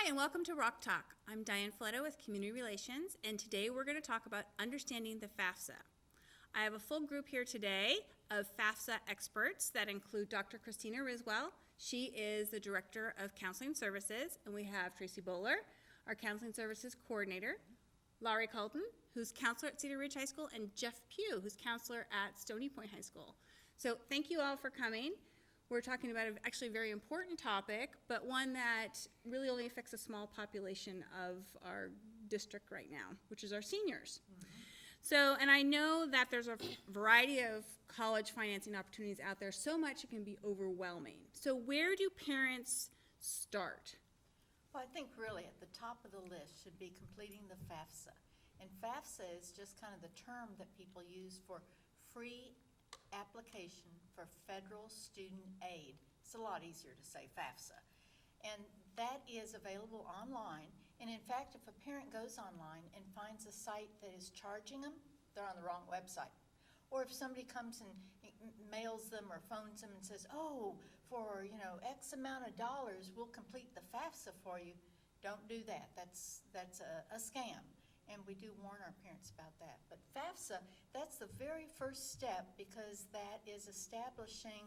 Hi, and welcome to Rock Talk. I'm Dianne Foletto with Community Relations, and today we're going to talk about understanding the FAFSA. I have a full group here today of FAFSA experts that include Dr. Christina Wizwell. She is the Director of Counseling Services, and we have Tracey Boler, our Counseling Services Coordinator, Larrie, who's counselor at Cedar Ridge High School, and Jeff Pugh, who's counselor at Stony Point High School. So thank you all for coming. We're talking about actually a very important topic, but one that really only affects a small population of our district right now, which is our seniors. So, and I know that there's a variety of college financing opportunities out there, so much it can be overwhelming. So where do parents start? Well, I think really at the top of the list should be completing the FAFSA. And FAFSA is just kind of the term that people use for free application for federal student aid. It's a lot easier to say FAFSA. And that is available online. And in fact, if a parent goes online and finds a site that is charging them, they're on the wrong website. Or if somebody comes and mails them or phones them and says, oh, for X amount of dollars, we'll complete the FAFSA for you. Don't do that. That's a scam. And we do warn our parents about that. But FAFSA, that's the very first step, because that is establishing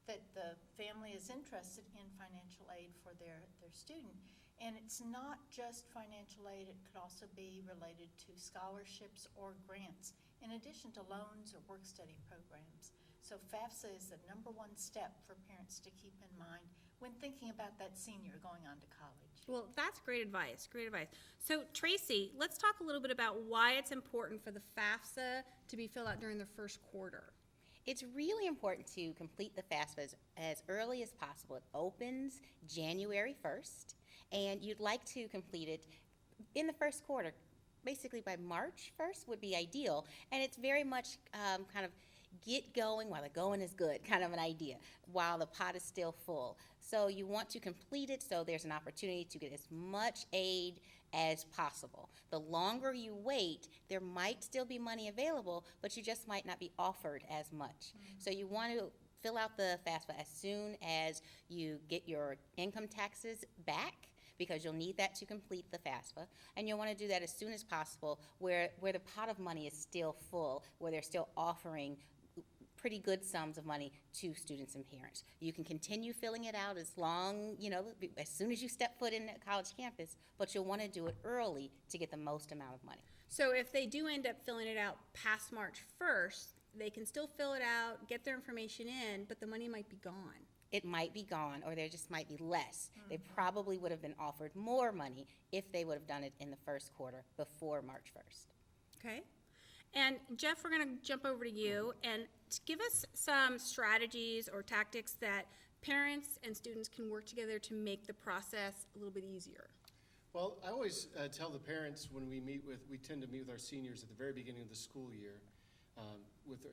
that the family is interested in financial aid for their student. And it's not just financial aid, it could also be related to scholarships or grants, in addition to loans or work-study programs. So FAFSA is the number one step for parents to keep in mind when thinking about that senior going on to college. Well, that's great advice, great advice. So Tracey, let's talk a little bit about why it's important for the FAFSA to be filled out during the first quarter. It's really important to complete the FAFSA as early as possible. It opens January 1st, and you'd like to complete it in the first quarter. Basically by March 1st would be ideal, and it's very much kind of get going while the going is good, kind of an idea, while the pot is still full. So you want to complete it so there's an opportunity to get as much aid as possible. The longer you wait, there might still be money available, but you just might not be offered as much. So you want to fill out the FAFSA as soon as you get your income taxes back, because you'll need that to complete the FAFSA, and you'll want to do that as soon as possible where the pot of money is still full, where they're still offering pretty good sums of money to students and parents. You can continue filling it out as long, as soon as you step foot in the college campus, but you'll want to do it early to get the most amount of money. So if they do end up filling it out past March 1st, they can still fill it out, get their information in, but the money might be gone. It might be gone, or there just might be less. They probably would have been offered more money if they would have done it in the first quarter before March 1st. Okay. And Jeff, we're going to jump over to you and give us some strategies or tactics that parents and students can work together to make the process a little bit easier. Well, I always tell the parents when we tend to meet with our seniors at the very beginning of the school year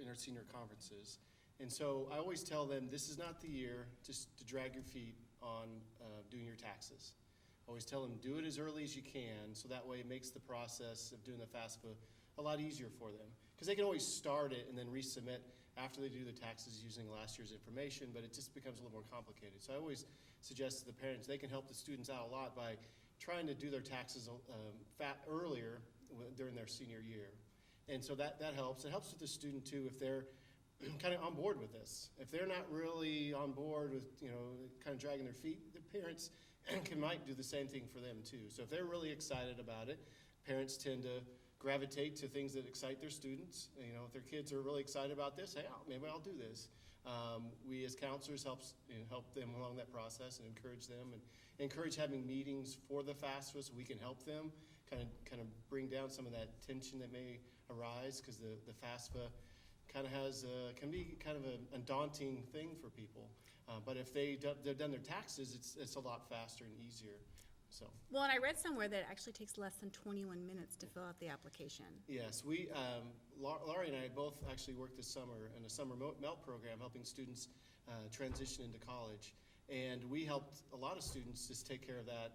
in our senior conferences. And so I always tell them this is not the year just to drag your feet on doing your taxes. I always tell them do it as early as you can, so that way it makes the process of doing the FAFSA a lot easier for them. Because they can always start it and then resubmit after they do the taxes using last year's information, but it just becomes a little more complicated. So I always suggest to the parents they can help the students out a lot by trying to do their taxes earlier during their senior year. And so that helps. It helps with the student too if they're kind of on board with this. If they're not really on board with, kind of dragging their feet, the parents might do the same thing for them too. So if they're really excited about it, parents tend to gravitate to things that excite their students. If their kids are really excited about this, hey, maybe I'll do this. We as counselors help them along that process and encourage them, and encourage having meetings for the FAFSA so we can help them kind of bring down some of that tension that may arise, because the FAFSA kind of can be kind of a daunting thing for people. But if they've done their taxes, it's a lot faster and easier. So. Well, and I read somewhere that it actually takes less than 21 minutes to fill out the application. Yes, Larrie and I both actually worked this summer in a summer MELT program helping students transition into college. And we helped a lot of students just take care of that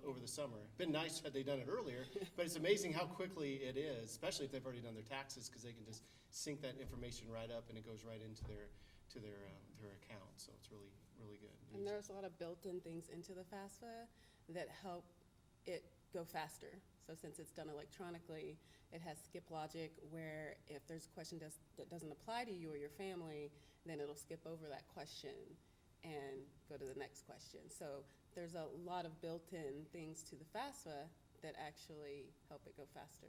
over the summer. It'd been nice had they done it earlier, but it's amazing how quickly it is, especially if they've already done their taxes, because they can just sync that information right up and it goes right into their account. So it's really good. And there's a lot of built-in things into the FAFSA that help it go faster. So since it's done electronically, it has skip logic where if there's a question that doesn't apply to you or your family, then it'll skip over that question and go to the next question. So there's a lot of built-in things to the FAFSA that actually help it go faster.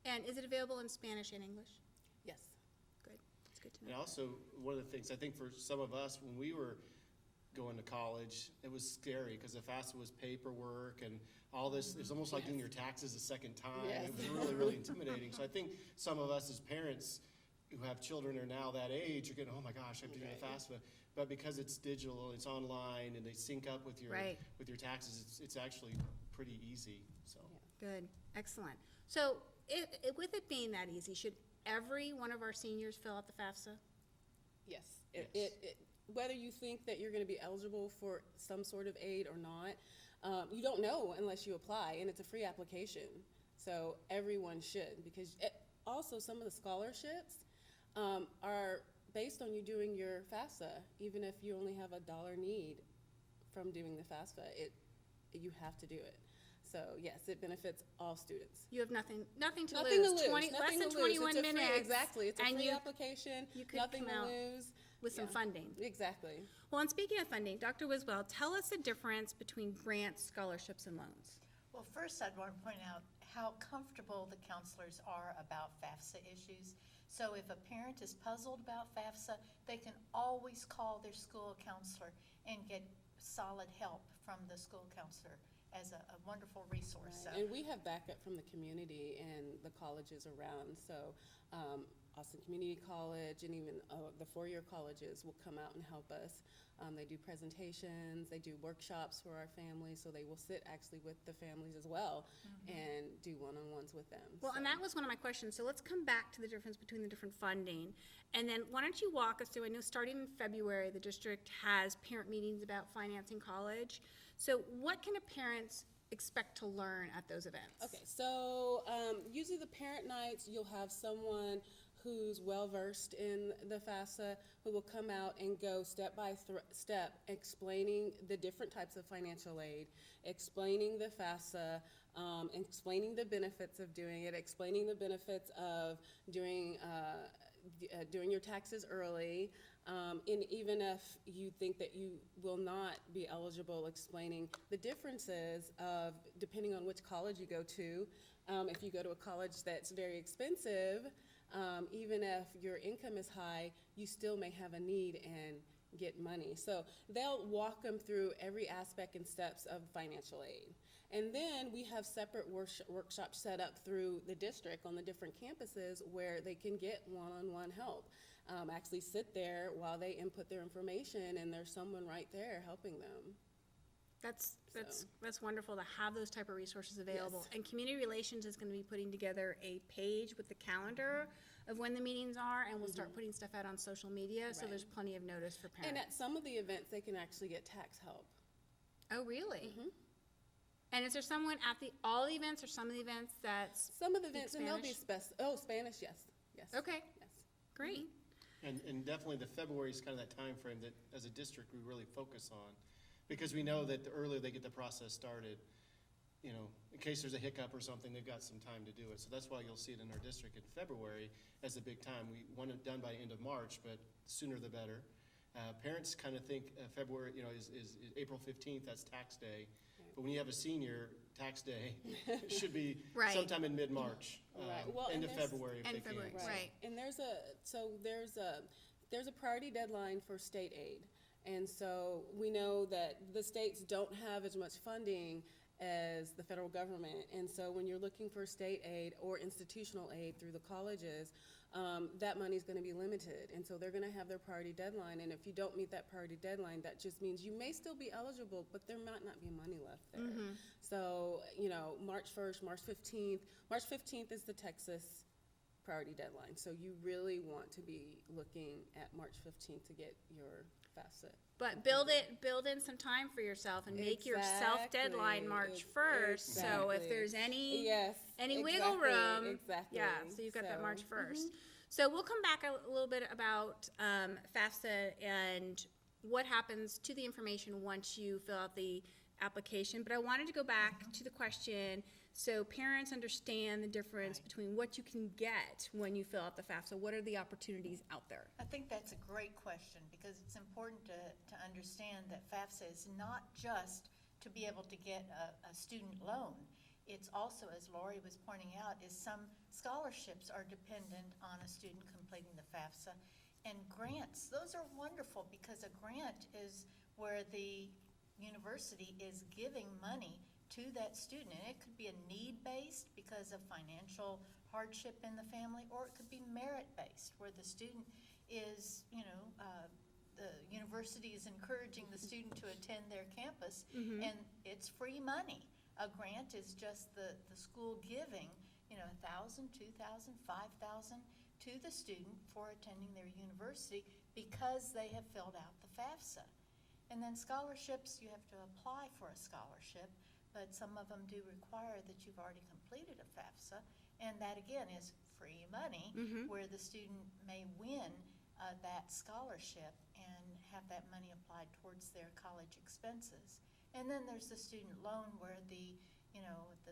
And is it available in Spanish and English? Yes. Good, it's good to And know. also, one of the things, I think for some of us, when we were going to college, it was scary because the FAFSA was paperwork and all this. It was almost like doing your taxes a second time. Yes. It was really, really intimidating. So I think some of us as parents who have children are now that age are getting, oh my gosh, I have to do the FAFSA. But because it's digital, it's online, and they sync up with your Right. with your taxes, it's actually pretty easy. So. Good, excellent. So with it being that easy, should every one of our seniors fill out the FAFSA? Yes. Yes. Whether you think that you're going to be eligible for some sort of aid or not, you don't know unless you apply, and it's a free application. So everyone should, because also some of the scholarships are based on you doing your FAFSA. Even if you only have $1 need from doing the FAFSA, you have to do it. So yes, it benefits all students. You have nothing to Nothing lose. to lose. Less Nothing than to lose. 21 It's a free- minutes. Exactly. It's a and free you application. you could Nothing come to out lose. with some Yeah. funding. Exactly. Well, and speaking of funding, Dr. Wizwell, tell us the difference between grants, scholarships, and loans. Well, first I'd want to point out how comfortable the counselors are about FAFSA issues. So if a parent is puzzled about FAFSA, they can always call their school counselor and get solid help from the school counselor as a wonderful resource. Right. And we have backup from the community and the colleges around. So Austin Community College and even the four-year colleges will come out and help us. They do presentations, they do workshops for our families, so they will sit actually with the families as well and do one-on-ones with them. Well, and that was one of my questions. So let's come back to the difference between the different funding. And then why don't you walk us through, I know starting in February, the district has parent meetings about financing college. So what can parents expect to learn at those events? Okay, so usually the parent nights, you'll have someone who's well-versed in the FAFSA who will come out and go step by step explaining the different types of financial aid, explaining the FAFSA, explaining the benefits of doing it, explaining the benefits of doing your taxes early, and even if you think that you will not be eligible, explaining the differences of, depending on which college you go to, if you go to a college that's very expensive, even if your income is high, you still may have a need and get money. So they'll walk them through every aspect and steps of financial aid. And then we have separate workshops set up through the district on the different campuses where they can get one-on-one help. Actually sit there while they input their information, and there's someone right there helping them. That's wonderful to have those type of resources available. Yes. And Community Relations is going to be putting together a page with the calendar of when the meetings are, and we'll start putting stuff out on social media, so Right. there's plenty of notice for parents. And at some of the events, they can actually get tax help. Oh, really? And is there someone at all the events or some of the events that's, Some of the events, and they'll be Spanish? Spanish, yes, yes. okay, Yes. great. And definitely the February is kind of that time frame that, as a district, we really focus on. Because we know that the earlier they get the process started, you know, in case there's a hiccup or something, they've got some time to do it. So that's why you'll see it in our district in February as a big time. We want it done by end of March, but sooner the better. Parents kind of think February, you know, is April 15th, that's tax day. But when you have a senior, tax day should be Right. sometime in mid-March, Right. Well, end and of there's- February if End they of February, can. right. And there's a priority deadline for state aid. And so we know that the states don't have as much funding as the federal government. And so when you're looking for state aid or institutional aid through the colleges, that money's gonna be limited. And so they're gonna have their priority deadline. And if you don't meet that priority deadline, that just means you may still be eligible, but there might not be money left there. So, you know, March 1st, March 15th. March 15th is the Texas priority deadline. So you really want to be looking at March 15th to get your FAFSA. But build in some time for yourself and make your self-deadline Exactly. March 1st. So if Exactly. there's any Yes, wiggle exactly, room. exactly. Yeah, so you've got that So, March 1st. So we'll come back a little bit about FAFSA and what happens to the information once you fill out the application, but I wanted to go back to the question so parents understand the difference between what you can get when you fill out the FAFSA. What are the opportunities out there? I think that's a great question, because it's important to understand that FAFSA is not just to be able to get a student loan. It's also, as Larrie was pointing out, is some scholarships are dependent on a student completing the FAFSA. And grants, those are wonderful, because a grant is where the university is giving money to that student. And it could be a need-based because of financial hardship in the family, or it could be merit-based, where the student is, the university is encouraging the student to attend their campus, and it's free money. A grant is just the school giving, $1,000, $2,000, $5,000 to the student for attending their university because they have filled out the FAFSA. And then scholarships, you have to apply for a scholarship, but some of them do require that you've already completed a FAFSA, and that again is free money, where the student may win that scholarship and have that money applied towards their college expenses. And then there's the student loan, where the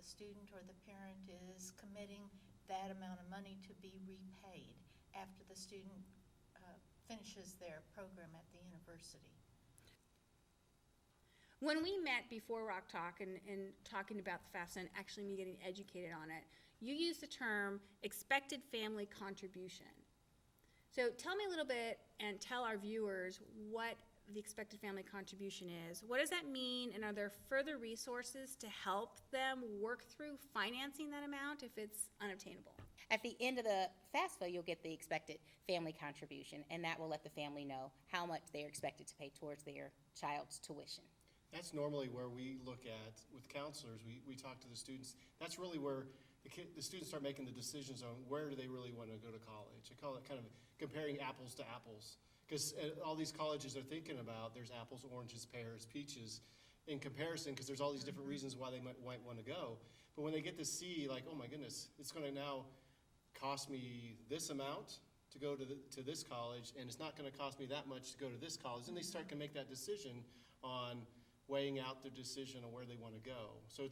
student or the parent is committing that amount of money to be repaid after the student finishes their program at the university. When we met before Rock Talk and talking about the FAFSA and actually me getting educated on it, you used the term expected family contribution. So tell me a little bit and tell our viewers what the expected family contribution is. What does that mean, and are there further resources to help them work through financing that amount if it's unobtainable? At the end of the FAFSA, you'll get the expected family contribution, and that will let the family know how much they're expected to pay towards their child's tuition. That's normally where we look at, with counselors, we talk to the students. That's really where the students start making the decisions on where do they really want to go to college. I call it kind of comparing apples to apples. Because all these colleges are thinking about, there's apples, oranges, pears, peaches in comparison, because there's all these different reasons why they might want to go. But when they get to see, like, oh my goodness, it's going to now cost me this amount to go to this college, and it's not going to cost me that much to go to this college, and they start to make that decision on weighing out their decision on where they want to go. So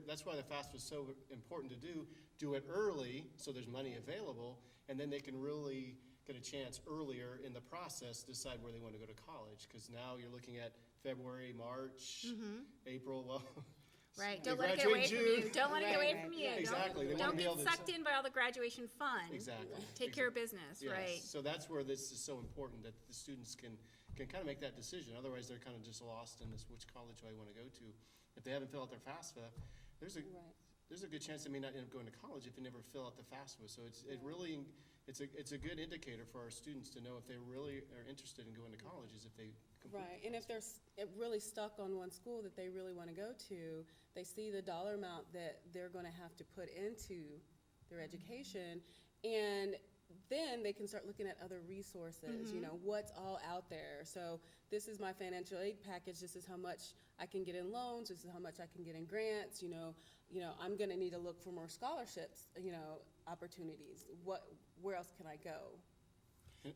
that's why the FAFSA is so important to do it early, so there's money available, and then they can really get a chance earlier in the process to decide where they want to go to college, because now you're looking at February, March, April, well. Right, they don't let it get away graduate from you. June. Don't let it get away Right, from right. you. Yeah, exactly. They Don't wanna be get able to sucked in by all the graduation fun. Exactly. Take care of business, Yes. right? So that's where this is so important, that the students can kind of make that decision. Otherwise, they're kind of just lost in this, which college do I want to go to? If they haven't filled out their FAFSA, there's a good chance they may not end up going to college if they never fill out the FAFSA. So it's a good indicator for our students to know if they really are interested in going to college, is if they complete. Right, and if they're really stuck on one school that they really want to go to, they see the dollar amount that they're going to have to put into their education, and then they can start looking at other resources, what's all out there. So this is my financial aid package, this is how much I can get in loans, this is how much I can get in grants, I'm gonna need to look for more scholarships, opportunities. Where else can I go?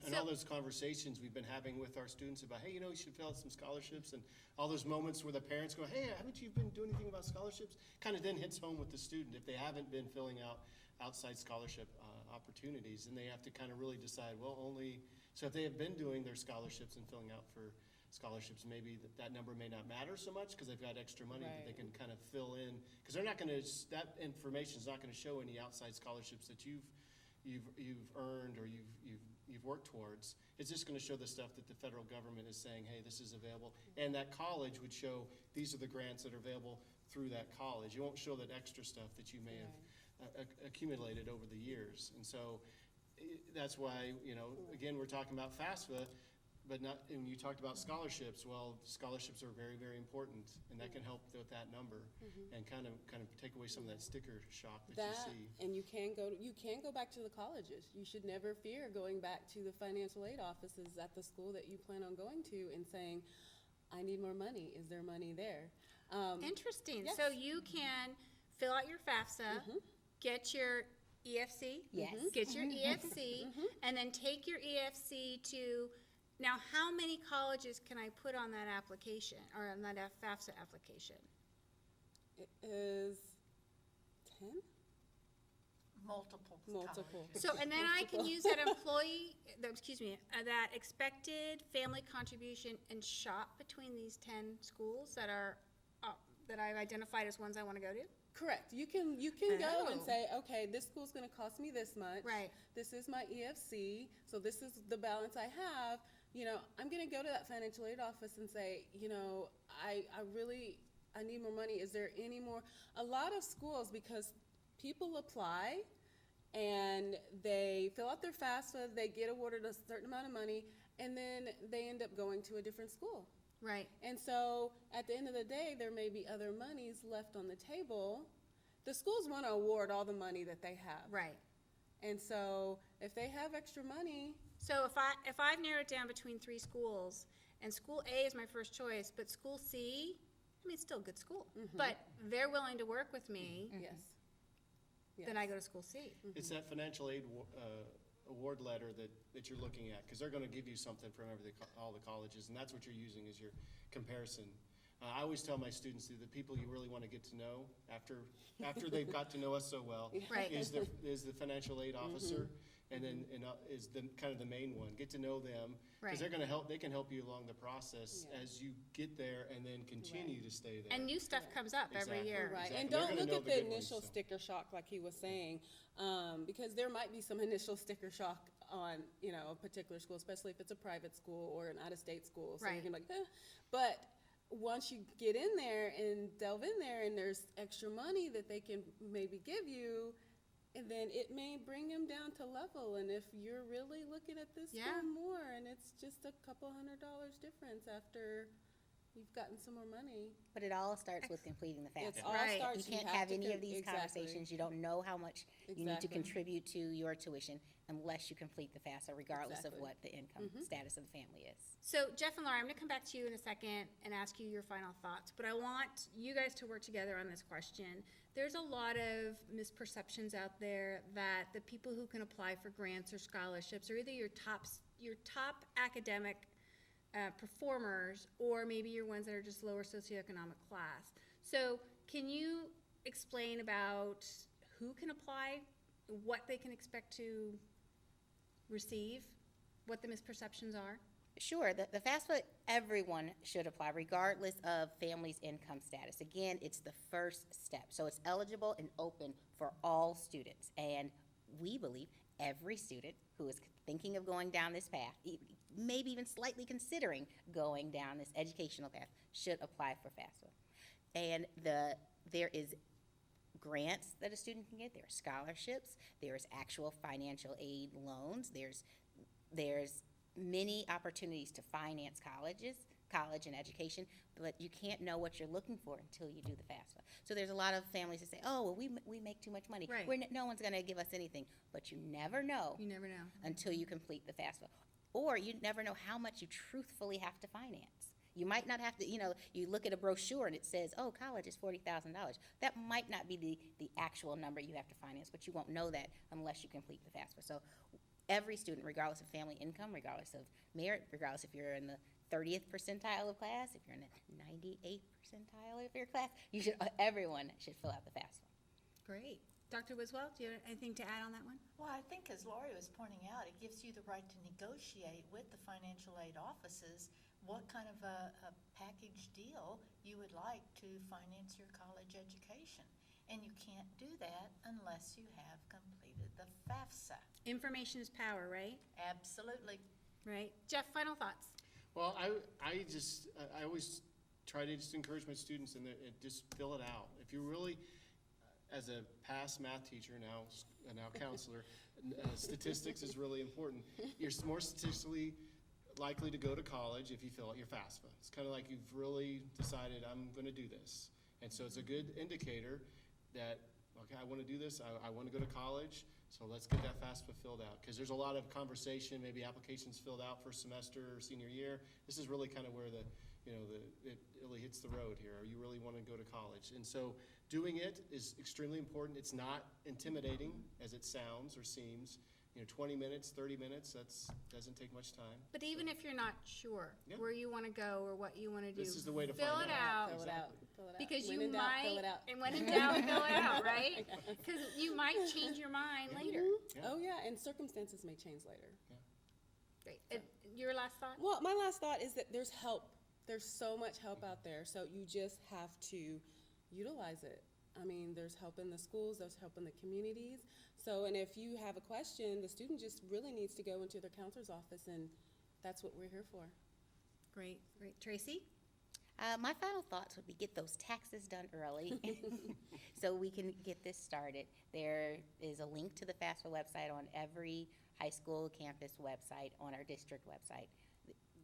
And all those conversations we've been having with our students about, hey, you should fill out some scholarships, and all those moments where the parents go, hey, haven't you been doing anything about scholarships? Kind of then hits home with the student if they haven't been filling out outside scholarship opportunities, and they have to kind of really decide, so if they have been doing their scholarships and filling out for scholarships, maybe that number may not matter so much because they've got extra money that they can kind of fill in, because that information is not going to show any outside scholarships that you've earned or you've worked towards. It's just going to show the stuff that the federal government is saying, hey, this is available, and that college would show these are the grants that are available through that college. You won't show that extra stuff that you may have accumulated over the years. And so that's why, again, we're talking about FAFSA, but not, and you talked about scholarships. Well, scholarships are very, very important, and that can help with that number and kind of take away some of that sticker shock that you see. And you can go back to the colleges. You should never fear going back to the financial aid offices at the school that you plan on going to and saying, I need more money. Is there money there? Interesting. Yes. So you can fill out your FAFSA, get your EFC, Yes. get your EFC, and then take your EFC to Now, how many colleges can I put on that application, or on that FAFSA application? It is 10? Multiple Multiple. colleges. So, and then I can use that that expected family contribution and shop between these 10 schools that are, that I've identified as ones I want to go to? Correct. You can go and Oh. say, okay, this school's going to cost me this much. Right. This is my EFC, so this is the balance I have. You know, I'm going to go to that financial aid office and say, you know, I need more money. Is there any more? A lot of schools, because people apply and they fill out their FAFSA, they get awarded a certain amount of money, and then they end up going to a different school. Right. And so at the end of the day, there may be other monies left on the table. The schools want to award all the money that they have. Right. And so if they have extra money, So if I've narrowed it down between 3 schools, and school A is my first choice, but school C, I mean, it's still a good school, but they're willing to work with me, yes. then I go to school C. It's that financial aid award letter that you're looking at, because they're going to give you something from all the colleges, and that's what you're using as your comparison. I always tell my students that the people you really want to get to know after they've got to know us so well Right. is the financial aid officer, and then is the kind of the main one. Get to know them, Right. because they're going to help. They can help you along the process Yeah. as you get there, and then continue to stay there. And new stuff comes up every Exactly. year. Right, Exactly. and They're don't gonna look know at the the good ones, initial so. sticker shock like he was saying, because there might be some initial sticker shock on, you know, a particular school, especially if it's a private school or an out-of-state school. So Right. you're gonna be like, eh. But once you get in there and delve in there and there's extra money that they can maybe give you, and then it may bring them down to level. And if you're really looking at this Yeah. school more, and it's just a couple $100 difference after you've gotten some more money. But it all starts with completing the It's FAFSA. all Right. starts. You can't have have to any of these exactly. conversations, you don't know how much you need to Exactly. contribute to your tuition unless you complete the FAFSA, regardless of Exactly. what the income status of the family is. So Jeff and Laura, I'm going to come back to you in a second and ask you your final thoughts, but I want you guys to work together on this question. There's a lot of misperceptions out there that the people who can apply for grants or scholarships are either your top academic performers, or maybe you're ones that are just lower socioeconomic class. So can you explain about who can apply, what they can expect to receive, what the misperceptions are? Sure, the FAFSA, everyone should apply regardless of family's income status. Again, it's the first step, so it's eligible and open for all students. And we believe every student who is thinking of going down this path, maybe even slightly considering going down this educational path, should apply for FAFSA. And there is grants that a student can get, there are scholarships, there's actual financial aid loans, there's many opportunities to finance college and education, but you can't know what you're looking for until you do the FAFSA. So there's a lot of families that say, oh, well, we make too much money. Right. No one's gonna give us anything, but you never know You never know. until you complete the FAFSA. Or you never know how much you truthfully have to finance. You might not have to, you look at a brochure and it says, oh, college is $40,000. That might not be the actual number you have to finance, but you won't know that unless you complete the FAFSA. So every student, regardless of family income, regardless of merit, regardless if you're in the 30th percentile of class, if you're in the 98th percentile of your class, everyone should fill out the FAFSA. Great. Dr. Wizwell, do you have anything to add on that one? Well, I think as Larrie was pointing out, it gives you the right to negotiate with the financial aid offices what kind of a package deal you would like to finance your college education. And you can't do that unless you have completed the FAFSA. Information is power, right? Absolutely. Right. Jeff, final thoughts? Well, I always try to just encourage my students and just fill it out. If you really, as a past math teacher, now counselor, statistics is really important. You're more statistically likely to go to college if you fill out your FAFSA. It's kind of like you've really decided, I'm going to do this. And so it's a good indicator that, okay, I want to do this, I want to go to college, so let's get that FAFSA filled out. Because there's a lot of conversation, maybe applications filled out for semester or senior year. This is really kind of where it really hits the road here. Or you really want to go to college. And so doing it is extremely important. It's not intimidating as it sounds or seems. 20 minutes, 30 minutes, doesn't take much time. But even if you're not sure Yeah. where you want to go or what you want to do, This is the way to fill find it out. out. Fill it out. Exactly. Fill it out. Because When you in doubt, might, fill it out. and when in doubt, fill it out, right? Because you might change your mind later. Yeah. Oh, yeah, and circumstances may change later. Great. Your last thought? Well, my last thought is that there's help. There's so much help out there, so you just have to utilize it. I mean, there's help in the schools, there's help in the communities. So, and if you have a question, the student just really needs to go into their counselor's office, and that's what we're here for. Great. Tracy? My final thoughts would be get those taxes done early so we can get this started. There is a link to the FAFSA website on every high school campus website, on our district website.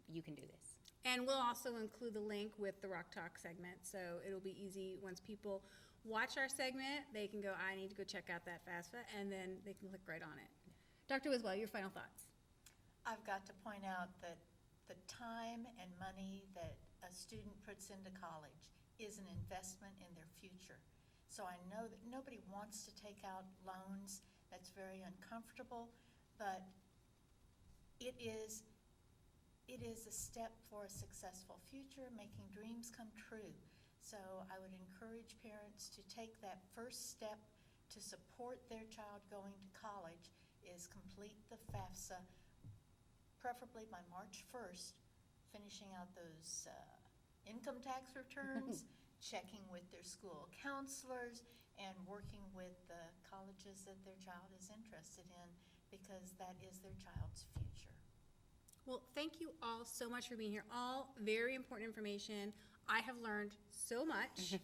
You can do this. And we'll also include the link with the Rock Talk segment, so it'll be easy. Once people watch our segment, they can go, I need to go check out that FAFSA, and then they can click right on it. Dr. Wizwell, your final thoughts? I've got to point out that the time and money that a student puts into college is an investment in their future. So I know that nobody wants to take out loans. That's very uncomfortable, but it is a step for a successful future, making dreams come true. So I would encourage parents to take that first step to support their child going to college, is complete the FAFSA, preferably by March 1st, finishing out those income tax returns, checking with their school counselors, and working with the colleges that their child is interested in, because that is their child's future. Well, thank you all so much for being here. All very important information. I have learned so much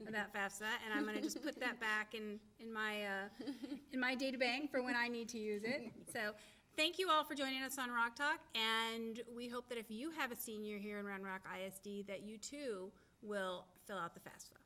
about FAFSA, and I'm going to just put that back in my data bank for when I need to use it. So thank you all for joining us on Rock Talk, and we hope that if you have a senior here in Round Rock ISD, that you too will fill out the FAFSA.